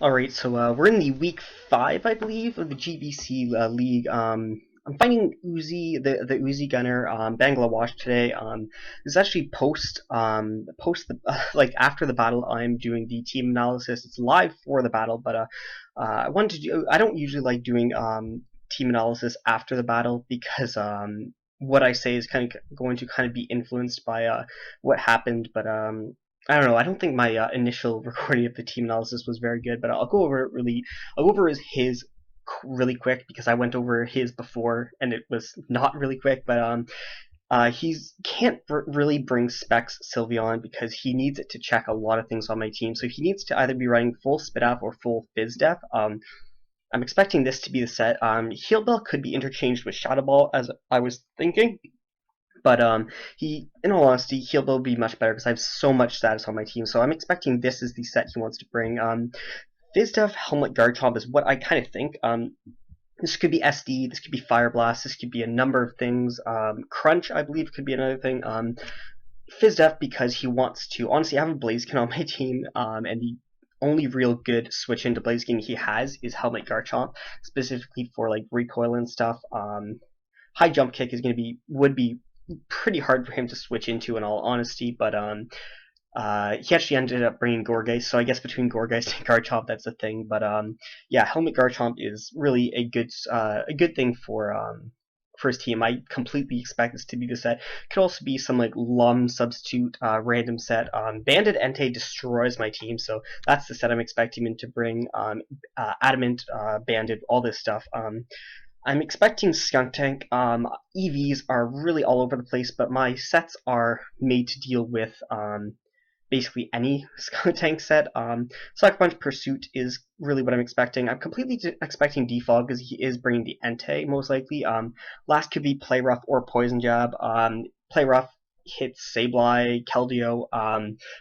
Alright, so we're in the week 5, I believe, of the GPC league. I'm fighting Uzi, the Uzi Gunner, Bangla Wash today. This is actually post the like after the battle. I'm doing the team analysis. It's live for the battle, but I wanted to do. I don't usually like doing team analysis after the battle because what I say is kind of going to kind of be influenced by what happened. But I don't know. I don't think my initial recording of the team analysis was very good, but I'll go over it really. I'll go over his really quick because I went over his before and it was not really quick. But he's can't really bring Specs Sylveon because he needs it to check a lot of things on my team. So he needs to either be running full Spidaf or full FizzDef. I'm expecting this to be the set. Heal Bell could be interchanged with Shadow Ball as I was thinking. But in all honesty, Heal Bill would be much better because I have so much status on my team. So I'm expecting this is the set he wants to bring. Fizzdef Helmet Garchomp is what I kind of think. This could be SD, this could be Fire Blast, this could be a number of things. Crunch, I believe, could be another thing. Fizzdef because he wants to. Honestly, I have a Blaziken on my team, and the only real good switch into Blaziken he has is Helmet Garchomp, specifically for like recoil and stuff. High jump kick is going to be would be pretty hard for him to switch into in all honesty, but he actually ended up bringing Gorgeist, so I guess between Gorgeist and Garchomp, that's a thing. But yeah, Helmet Garchomp is really a good thing for his team. I completely expect this to be the set. Could also be some like Lum substitute random set. Banded Entei destroys my team, so that's the set I'm expecting him to bring. Adamant, Banded, all this stuff. I'm expecting Skunk Tank. EVs are really all over the place, but my sets are made to deal with basically any Skunk Tank set. Sucker Punch Pursuit is really what I'm expecting. I'm completely expecting Defog because he is bringing the Entei most likely. Last could be Play Rough or Poison Jab. Play Rough hits Sableye, Keldeo,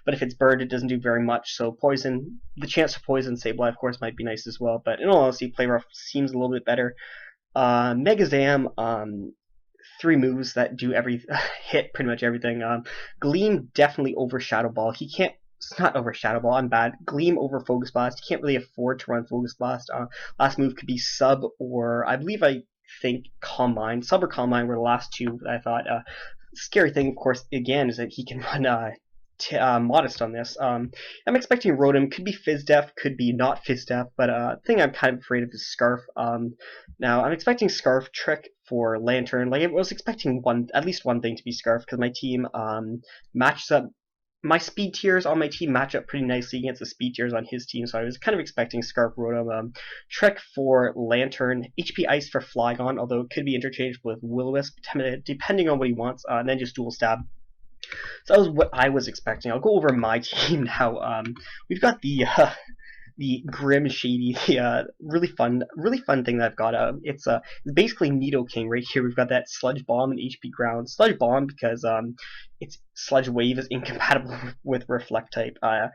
but if it's burned, it doesn't do very much. So Poison, the chance to poison Sableye, of course, might be nice as well. But in all honesty, Play Rough seems a little bit better. Megazam, three moves that do hit pretty much everything. Gleam definitely over Shadow Ball. He can't. It's not over Shadow Ball. I'm bad. Gleam over Focus Blast. He can't really afford to run Focus Blast. Last move could be Sub or I think Calm Mind. Sub or Calm Mind were the last two that I thought. Scary thing, of course, again, is that he can run Modest on this. I'm expecting Rotom. Could be FizzDef, could be not FizzDef, but thing I'm kind of afraid of is Scarf. Now I'm expecting Scarf Trick for Lantern. Like I was expecting at least one thing to be Scarf because my team matches up. My speed tiers on my team match up pretty nicely against the speed tiers on his team, so I was kind of expecting Scarf Rotom. Trek for Lantern, HP Ice for Flygon, although it could be interchangeable with Will-O-Wisp, depending on what he wants, and then just Dual Stab. So that was what I was expecting. I'll go over my team now. We've got the Grim Shady, the really fun thing that I've got. It's basically Nidoking right here. We've got that Sludge Bomb and HP Ground. Sludge Bomb because its Sludge Wave is incompatible with Reflect type. I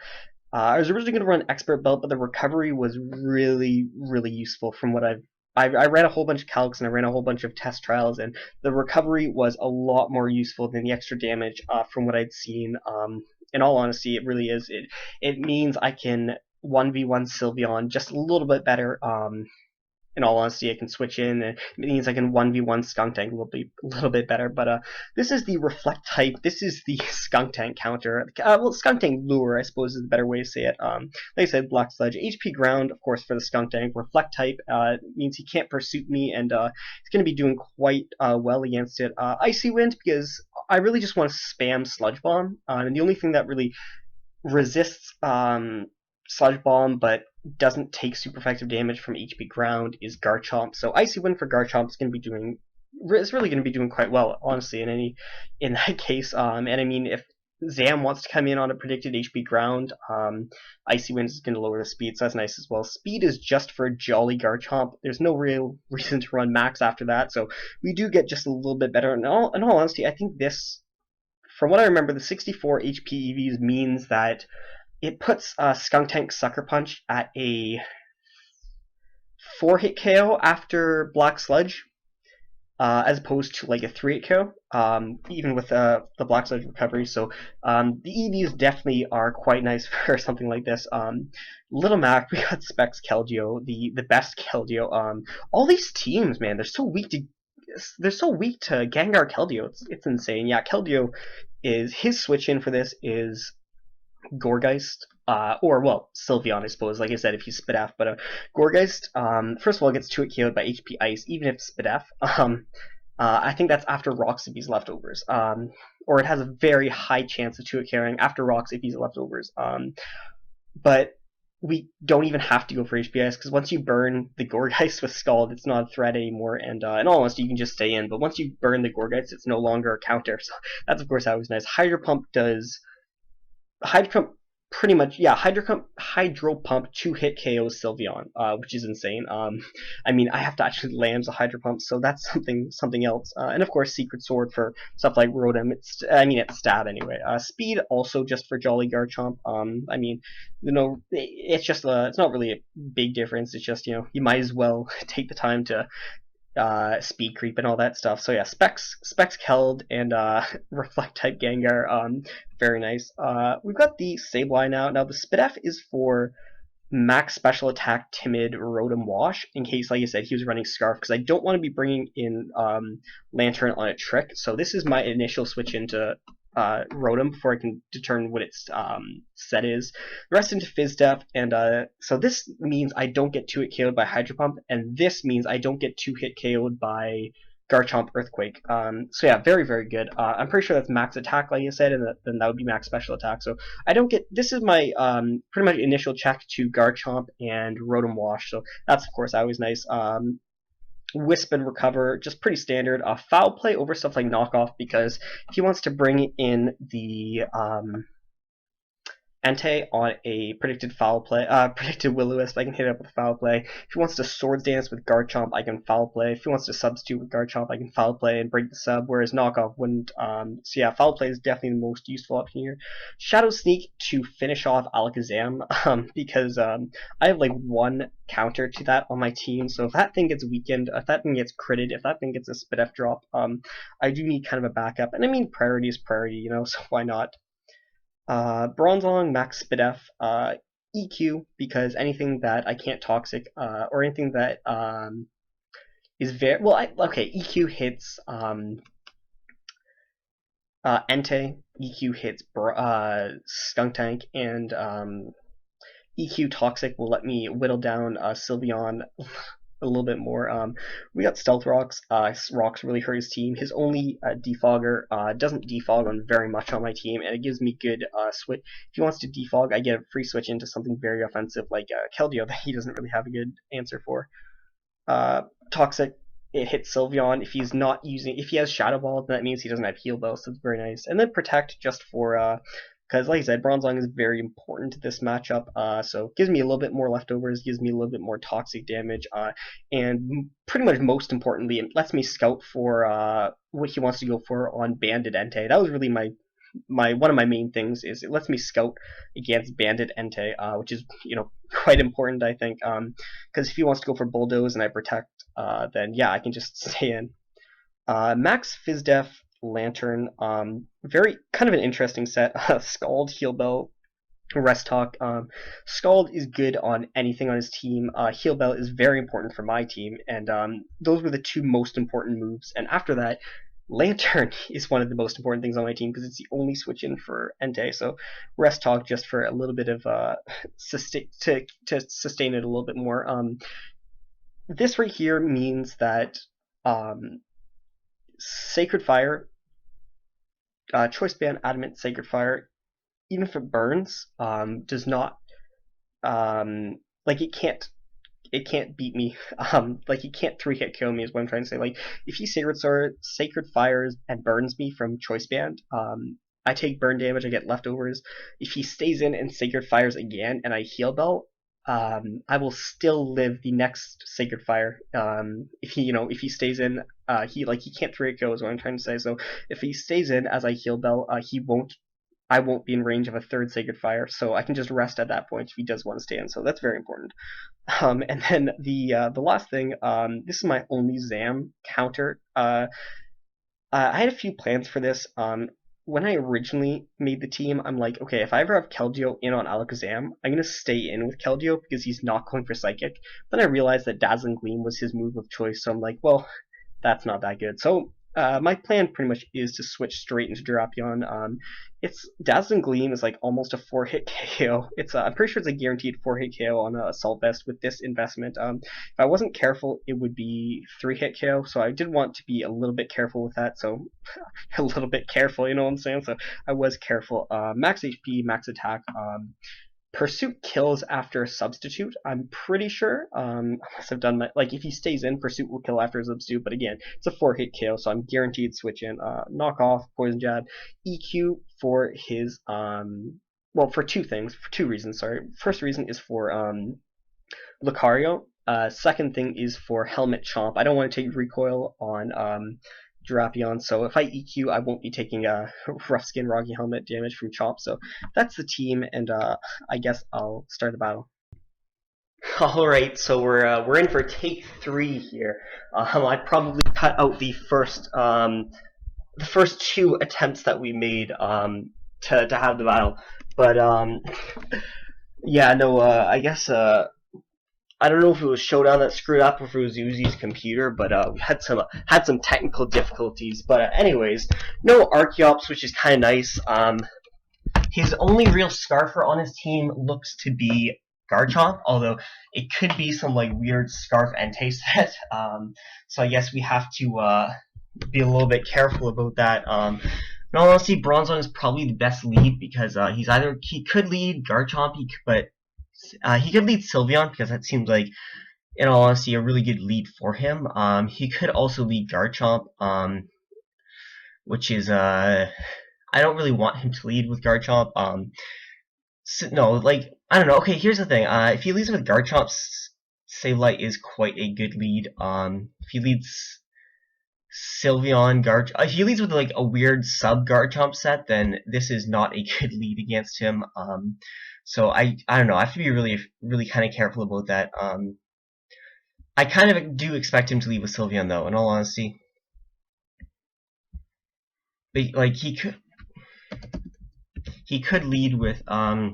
was originally going to run Expert Belt, but the recovery was really useful from what I ran a whole bunch of calcs and I ran a whole bunch of test trials, and the recovery was a lot more useful than the extra damage from what I'd seen. In all honesty, it really is. It means I can 1v1 Sylveon just a little bit better. In all honesty, I can switch in, and it means I can 1v1 Skunk Tank a little bit better. But this is the Reflect type. This is the Skunk Tank counter. Well, Skunk Tank Lure, I suppose, is the better way to say it. Like I said, Black Sludge. HP Ground, of course, for the Skunk Tank. Reflect type means he can't pursuit me, and he's going to be doing quite well against it. Icy Wind, because I really just want to spam Sludge Bomb, and the only thing that really resists Sludge Bomb, but doesn't take super effective damage from HP Ground is Garchomp. So Icy Wind for Garchomp is going to be doing. It's really going to be doing quite well, honestly. In that case, and I mean, if Zam wants to come in on a predicted HP Ground, Icy Wind is going to lower the speed, so that's nice as well. Speed is just for Jolly Garchomp. There's no real reason to run Max after that, so we do get just a little bit better. In all honesty, I think this, from what I remember, the 64 HP EVs means that it puts Skunk Tank Sucker Punch at a 4-hit KO after Black Sludge. as opposed to like a 3-hit KO, even with the Black Sledge recovery. So the EVs definitely are quite nice for something like this. Little Mac, we got Specs Keldeo, the best Keldeo. All these teams, man, they're so weak to Gengar Keldeo. It's insane. Yeah, Keldeo is his switch in for this is Gorgeist, or well, Sylveon, I suppose. Like I said, if you spit F, but Gorgeist, first of all, gets 2-hit KO'd by HP Ice, even if spit F. I think that's after Rocks if he's leftovers. Or it has a very high chance of 2-hit KOing after Rocks if he's leftovers. But we don't even have to go for HP Ice because once you burn the Gorgeist with Scald, it's not a threat anymore, and in all honesty, you can just stay in. But once you burn the Gorgeist, it's no longer a counter. So that's of course always nice. Hydro Pump pretty much, yeah, Hydro Pump 2-hit KOs Sylveon, which is insane. I mean, I have to actually land a Hydro Pump, so that's something else. And of course, Secret Sword for stuff like Rotom. It's stab anyway. Speed also just for Jolly Garchomp. I mean, it's just it's not really a big difference. It's just you might as well take the time to speed creep and all that stuff. So yeah, Specs Keld and Reflect type Gengar, very nice. We've got the Sableye now. Now the Spidef is for max special attack Timid Rotom Wash in case, like I said, he was running Scarf because I don't want to be bringing in Lantern on a trick. So this is my initial switch into Rotom before I can determine what its set is. The rest into Fizdef, and so this means I don't get 2-hit KO'd by Hydro Pump, and this means I don't get 2-hit KO'd by Garchomp Earthquake. So yeah, very, very good. I'm pretty sure that's max attack, like I said, and then that would be max special attack. So I don't get, this is my pretty much initial check to Garchomp and Rotom Wash, so that's of course always nice. Wisp and Recover, just pretty standard. Foul Play over stuff like Knockoff because if he wants to bring in the Entei on a predicted foul play, predicted Will-O-Wisp, I can hit it up with foul play. If he wants to Swords Dance with Garchomp, I can foul play. If he wants to substitute with Garchomp, I can foul play and break the sub, whereas Knockoff wouldn't. So yeah, foul play is definitely the most useful option here. Shadow Sneak to finish off Alakazam, because I have like one counter to that on my team, so if that thing gets weakened, if that thing gets critted, if that thing gets a Spidef drop, I do need kind of a backup. And I mean, priority is priority, so why not? Bronzong, Max Spidef, EQ, because anything that I can't Toxic, or anything that is very, well, okay, EQ hits Entei, EQ hits Skuntank, and EQ Toxic will let me whittle down Sylveon a little bit more. We got Stealth Rocks. Rocks really hurt his team. His only defogger doesn't defog on very much on my team, and it gives me good switch. If he wants to defog, I get a free switch into something very offensive like Keldeo that he doesn't really have a good answer for. Toxic, it hits Sylveon. If he's not using, if he has Shadow Ball, that means he doesn't have Heal Bell, so it's very nice. And then Protect just for because, like I said, Bronzong is very important to this matchup, so it gives me a little bit more leftovers, gives me a little bit more toxic damage, and pretty much most importantly, it lets me scout for what he wants to go for on Banded Entei. That was really my one of my main things, is it lets me scout against Banded Entei, which is quite important, I think, because if he wants to go for Bulldoze and I Protect, then yeah, I can just stay in. Max Fizdef, Lantern, very kind of an interesting set. Scald, Heal Bell, Rest Talk. Scald is good on anything on his team. Heal Bell is very important for my team, and those were the two most important moves. And after that, Lantern is one of the most important things on my team because it's the only switch in for Entei. So Rest Talk just for a little bit of to sustain it a little bit more. This right here means that Sacred Fire, Choice Band, Adamant, Sacred Fire, even if it burns, does not, like it can't beat me, like it can't 3-hit kill me is what I'm trying to say. Like if he Sacred Fires and burns me from Choice Band, I take burn damage, I get leftovers. If he stays in and Sacred Fires again and I Heal Bell, I will still live the next Sacred Fire. If he stays in, he can't 3-hit KO is what I'm trying to say. So if he stays in as I Heal Bell, he won't I won't be in range of a third Sacred Fire, so I can just rest at that point if he does want to stay in. So that's very important. And then the last thing, this is my only Zam counter. I had a few plans for this. When I originally made the team, I'm like, okay, if I ever have Keldeo in on Alakazam, I'm gonna stay in with Keldeo because he's not going for Psychic. Then I realized that Dazzling Gleam was his move of choice, so I'm like, well, that's not that good. So my plan pretty much is to switch straight into Drapion. It's Dazzling Gleam is like almost a 4-hit KO. It's I'm pretty sure it's a guaranteed 4-hit KO on a Assault Vest with this investment. If I wasn't careful, it would be 3-hit KO. So I did want to be a little bit careful with that. So a little bit careful, you know what I'm saying? So I was careful. Max HP, max attack. Pursuit kills after a substitute, I'm pretty sure. Unless I've done my, like, if he stays in, Pursuit will kill after a substitute, but again, it's a 4-hit KO, so I'm guaranteed switch in. Knock off, Poison Jab, EQ for his, well, for two reasons, sorry. First reason is for, Lucario. Second thing is for Helmet Chomp. I don't want to take recoil on, Drapion, so if I EQ, I won't be taking a Rough Skin Rocky Helmet damage from Chomp, so that's the team, and I guess I'll start the battle. Alright, so we're in for take 3 here. I probably cut out the first 2 attempts that we made to have the battle, but yeah, no, I guess I don't know if it was Showdown that screwed up or if it was Uzi's computer, but we had some technical difficulties. But anyways, no Archeops, which is kind of nice. His only real Scarfer on his team looks to be Garchomp, although it could be some like weird Scarf Entei set. So I guess we have to be a little bit careful about that. In all honesty, Bronzong is probably the best lead because he could lead Garchomp, but he could lead Sylveon because that seems like, in all honesty, a really good lead for him. He could also lead Garchomp, which is I don't really want him to lead with Garchomp. No, like I don't know. Okay, here's the thing. If he leads with Garchomp, Sableye is quite a good lead. If he leads Sylveon, if he leads with like a weird sub Garchomp set, then this is not a good lead against him. So I don't know. I have to be really kind of careful about that. I kind of do expect him to lead with Sylveon though, in all honesty. But like he could lead with I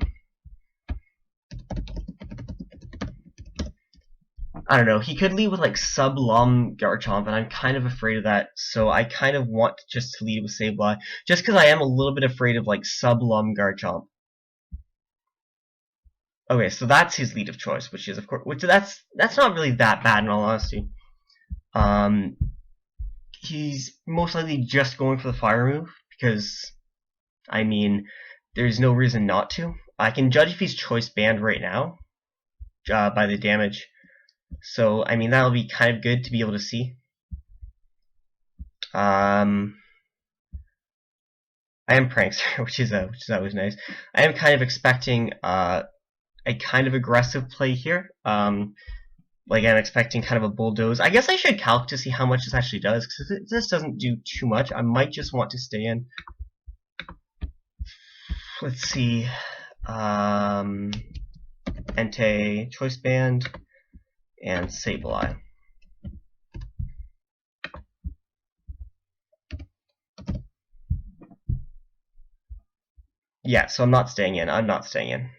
don't know. He could lead with like sub-Lum Garchomp, and I'm kind of afraid of that. So I kind of want just to lead with Sableye, just because I am a little bit afraid of like sub-Lum Garchomp. Okay, so that's his lead of choice, which is of course, that's not really that bad in all honesty. He's most likely just going for the fire move because, I mean, there's no reason not to. I can judge if he's choice banned right now by the damage, so I mean that'll be kind of good to be able to see. I am Prankster, which is always nice. I am kind of expecting a kind of aggressive play here. Like I'm expecting kind of a bulldoze. I guess I should calc to see how much this actually does, because if this doesn't do too much, I might just want to stay in. Let's see. Entei, Choice Band, and Sableye. Yeah, so I'm not staying in. I'm not staying in.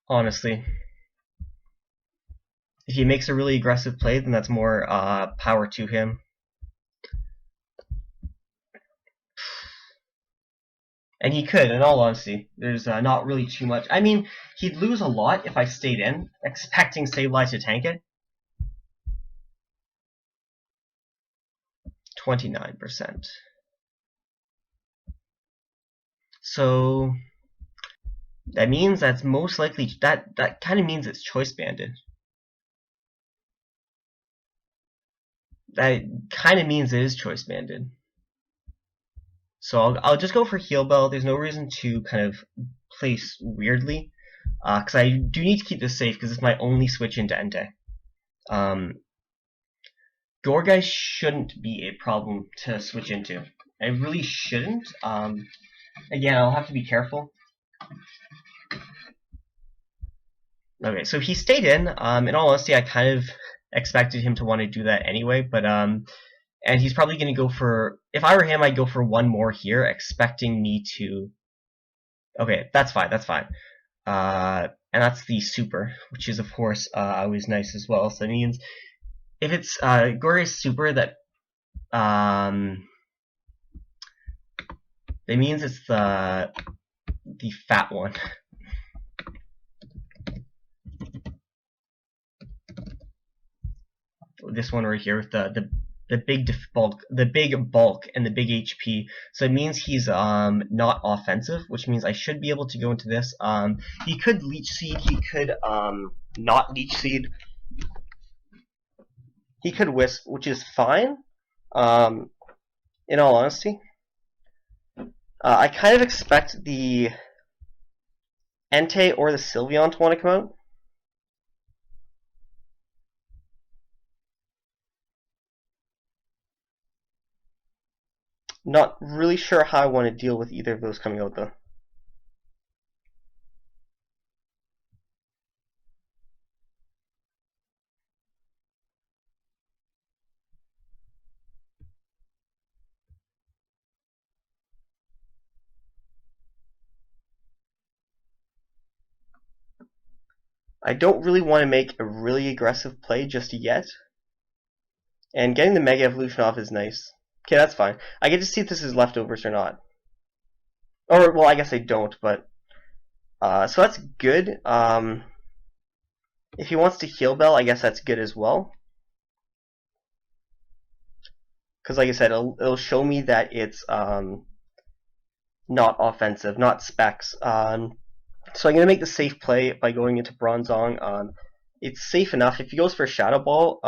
Honestly, if he makes a really aggressive play, then that's more power to him. And he could, in all honesty. There's not really too much. I mean, he'd lose a lot if I stayed in, expecting Sableye to tank it. 29%. So that means that's most likely that kind of means it's choice banded. That kind of means it is choice banded. So I'll just go for Heal Bell. There's no reason to kind of place weirdly, because I do need to keep this safe because it's my only switch into Entei. Gorgai shouldn't be a problem to switch into. I really shouldn't. Again, I'll have to be careful. Okay, so he stayed in. In all honesty, I kind of expected him to want to do that anyway, but and he's probably going to go for. If I were him, I'd go for one more here, expecting me to. Okay, that's fine. That's fine. And that's the super, which is of course always nice as well. So it means if it's Gorgai's super, that it means it's the fat one. This one right here with the big bulk, and the big HP. So it means he's not offensive, which means I should be able to go into this. He could leech seed. He could not leech seed. He could wisp, which is fine. In all honesty, I kind of expect the Entei or the Sylveon to want to come out. Not really sure how I want to deal with either of those coming out, though. I don't really want to make a really aggressive play just yet. And getting the Mega Evolution off is nice. Okay, that's fine. I get to see if this is leftovers or not. Or, well, I guess I don't, but... so that's good. If he wants to Heal Bell, I guess that's good as well. Because, like I said, it'll show me that it's not offensive, not specs. So I'm going to make the safe play by going into Bronzong. It's safe enough. If he goes for Shadow Ball,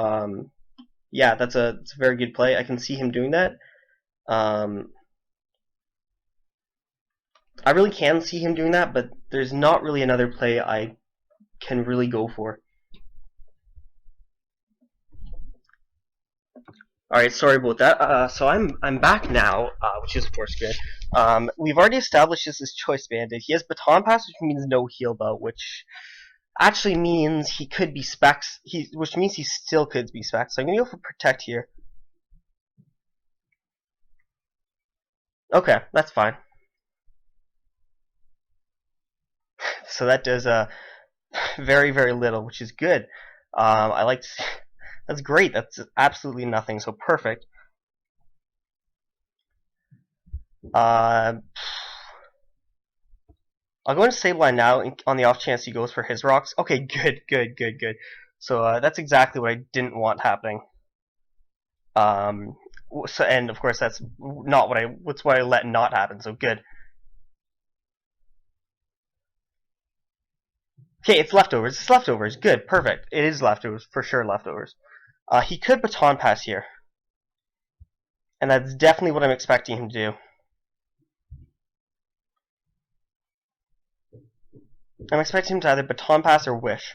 yeah, it's a very good play. I can see him doing that. I really can see him doing that, but there's not really another play I can really go for. Alright, sorry about that. So I'm back now, which is of course good. We've already established this is Choice Banded. He has Baton Pass, which means no Heal Bell, which actually means he could be Specs, which means he still could be Specs. So I'm going to go for Protect here. Okay, that's fine. So that does very, very little, which is good. I like to see, that's great. That's absolutely nothing. So perfect. I'll go into Sableye now on the off chance he goes for his rocks. Okay, good. So that's exactly what I didn't want happening. So, and of course that's not what I let not happen. So good. Okay, it's leftovers. It's leftovers. Good, perfect. It is leftovers, for sure leftovers. He could Baton Pass here. And that's definitely what I'm expecting him to do. I'm expecting him to either Baton Pass or Wish.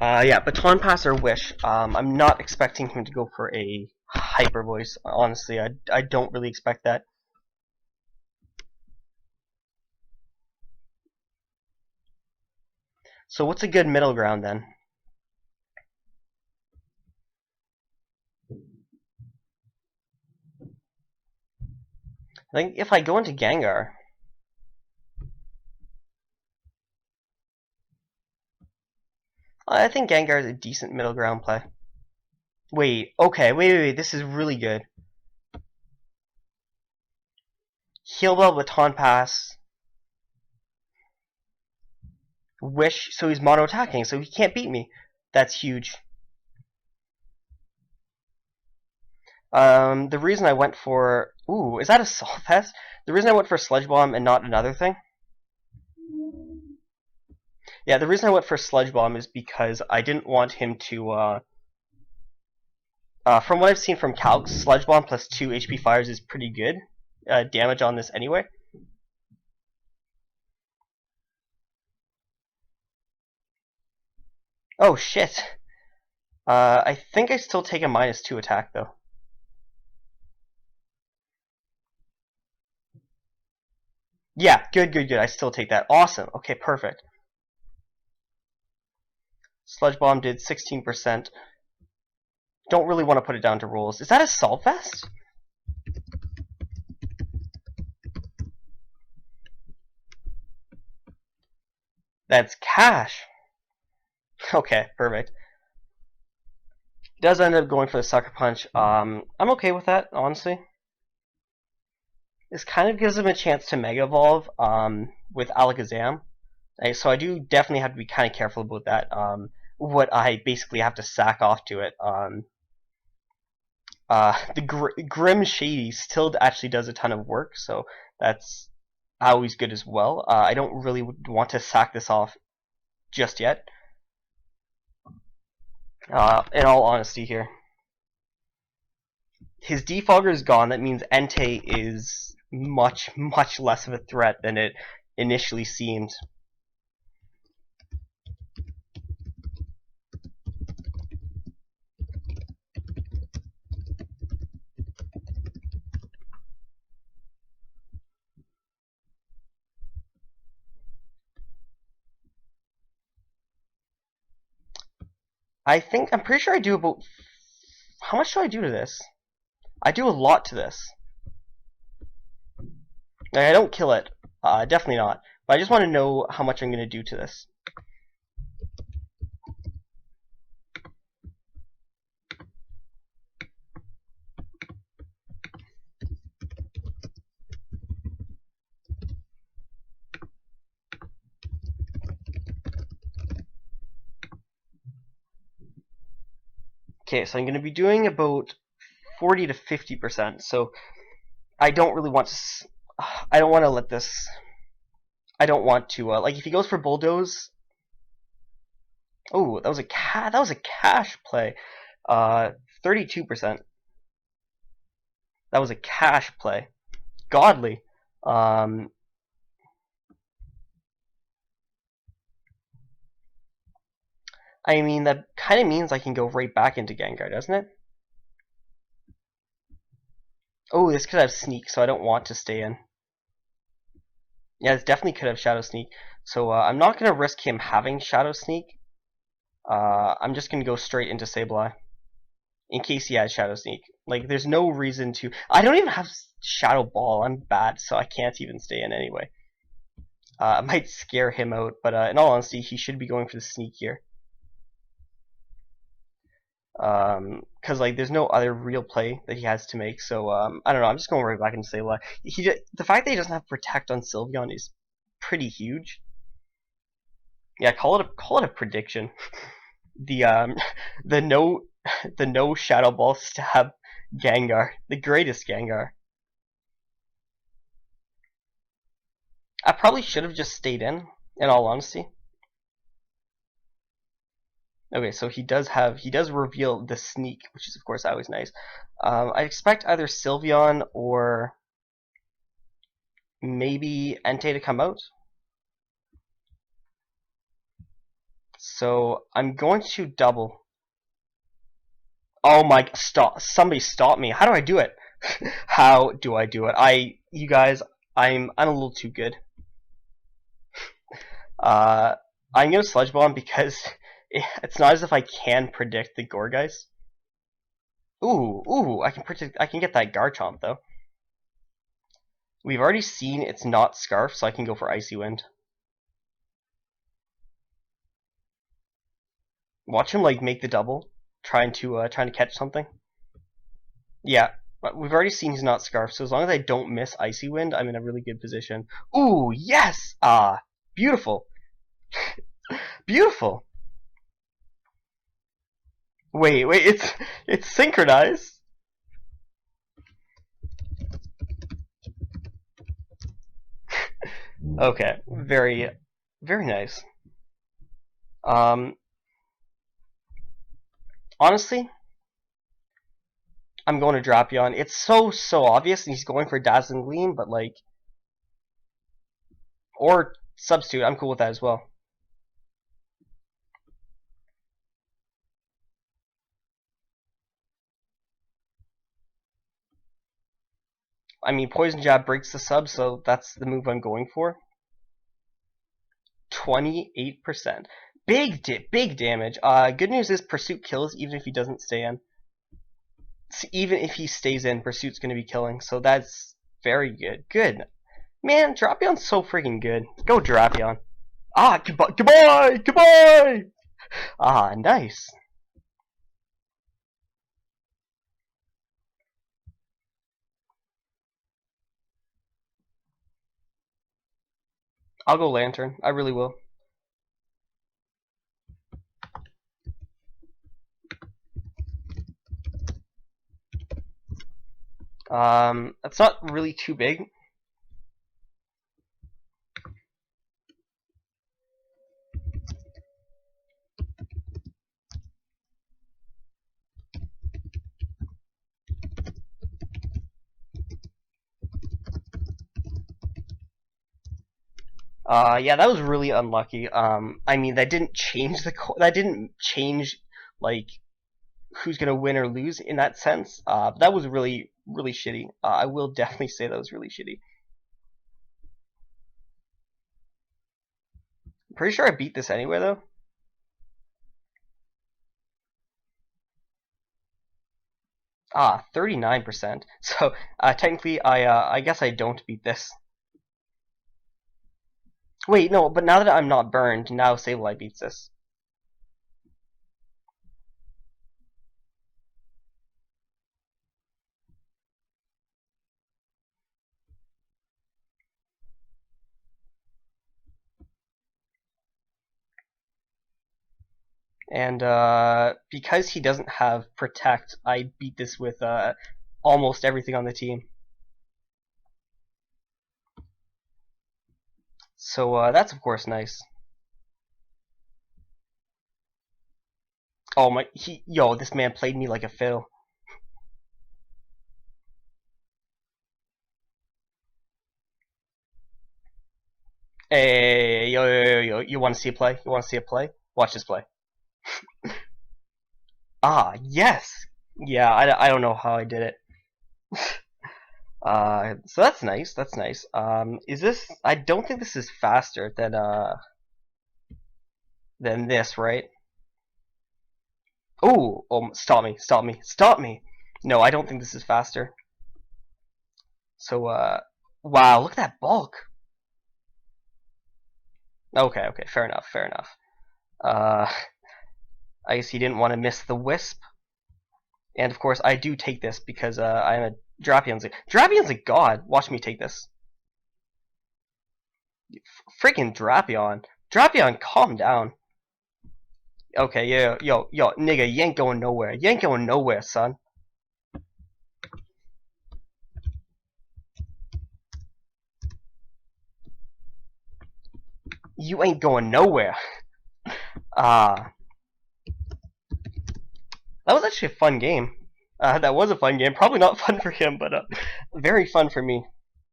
Yeah, Baton Pass or Wish. I'm not expecting him to go for a Hyper Voice. Honestly, I don't really expect that. So what's a good middle ground then? I think if I go into Gengar, I think Gengar is a decent middle ground play. Wait, okay, wait, this is really good. Heal Bell, Baton Pass, Wish, so he's mono attacking, so he can't beat me. That's huge. The reason I went for... Ooh, is that a Salt Fest? The reason I went for Sludge Bomb and not another thing? Yeah, the reason I went for Sludge Bomb is because I didn't want him to... from what I've seen from Calc, Sludge Bomb plus 2 HP Fires is pretty good. damage on this anyway. Oh shit. I think I still take a -2 attack though. Yeah, good, good, good. I still take that. Awesome. Okay, perfect. Sludge Bomb did 16%. Don't really want to put it down to rules. Is that a Salt Vest? That's cash. Okay, perfect. Does end up going for the Sucker Punch. I'm okay with that, honestly. This kind of gives him a chance to Mega Evolve with Alakazam. So I do definitely have to be kind of careful about that. What I basically have to sack off to it. The Grim Shady still actually does a ton of work, so that's always good as well. I don't really want to sack this off just yet. In all honesty here. His Defogger is gone. That means Entei is much, much less of a threat than it initially seemed. I'm pretty sure I do about. How much do I do to this? I do a lot to this. Like, I don't kill it. Definitely not. But I just want to know how much I'm going to do to this. Okay, so I'm going to be doing about 40 to 50%. So I don't really want to. I don't want to let this. I don't want to like if he goes for bulldoze. Oh, that was a cash play. 32%. That was a cash play. Godly. I mean that kind of means I can go right back into Gengar, doesn't it? Oh, this could have Sneak, so I don't want to stay in. Yeah, this definitely could have Shadow Sneak. So I'm not going to risk him having Shadow Sneak. I'm just going to go straight into Sableye. In case he has Shadow Sneak. Like, there's no reason to. I don't even have Shadow Ball. I'm bad, so I can't even stay in anyway. I might scare him out, but in all honesty, he should be going for the Sneak here. Because like there's no other real play that he has to make, so I don't know. I'm just going right back into Sableye. The fact that he doesn't have Protect on Sylveon is pretty huge. Yeah, call it a prediction. The the no the no Shadow Ball stab Gengar, the greatest Gengar. I probably should have just stayed in all honesty. Okay, so he does reveal the Sneak, which is of course always nice. I expect either Sylveon or maybe Entei to come out. So I'm going to double. Oh my, stop, somebody stop me. How do I do it? How do I do it? You guys, I'm a little too good. I'm gonna Sludge Bomb because it's not as if I can predict the Gourgeist. Ooh, I can get that Garchomp though. We've already seen it's not Scarf, so I can go for Icy Wind. Watch him like make the double, trying to catch something. Yeah, we've already seen he's not Scarf, so as long as I don't miss Icy Wind, I'm in a really good position. Ooh, yes! Beautiful. Beautiful. Wait, it's synchronized. Okay, very nice. Honestly, I'm going to Drapion. It's so obvious, and he's going for Dazzling Gleam, but like, or Substitute. I'm cool with that as well. I mean, Poison Jab breaks the sub, so that's the move I'm going for. 28%. Big damage. Good news is Pursuit kills even if he doesn't stay in. Even if he stays in, Pursuit's going to be killing, so that's very good. Good. Man, Drapion's so freaking good. Go Drapion. Ah, goodbye! Ah, nice. I'll go Lantern. I really will. That's not really too big. Yeah, that was really unlucky. I mean, that didn't change like who's gonna win or lose in that sense. That was really shitty. I will definitely say that was really shitty. Pretty sure I beat this anyway though. 39%. So technically, I guess I don't beat this. Wait, no, but now that I'm not burned, now Sableye beats this. And because he doesn't have Protect, I beat this with almost everything on the team. So that's of course nice. Oh my, yo, this man played me like a fiddle. Hey, yo, you want to see a play? You want to see a play? Watch this play. Yes! Yeah, I don't know how I did it. So that's nice, that's nice. Is this, I don't think this is faster than this, right? Oh, stop me. No, I don't think this is faster. So, wow, look at that bulk. Okay, fair enough. I guess he didn't want to miss the Wisp. And of course, I do take this because I'm a Drapion's a god. Watch me take this. Freaking Drapion. Drapion, calm down. Okay, yeah, yo, nigga, you ain't going nowhere. You ain't going nowhere, son. You ain't going nowhere. That was actually a fun game. That was a fun game. Probably not fun for him, but very fun for me.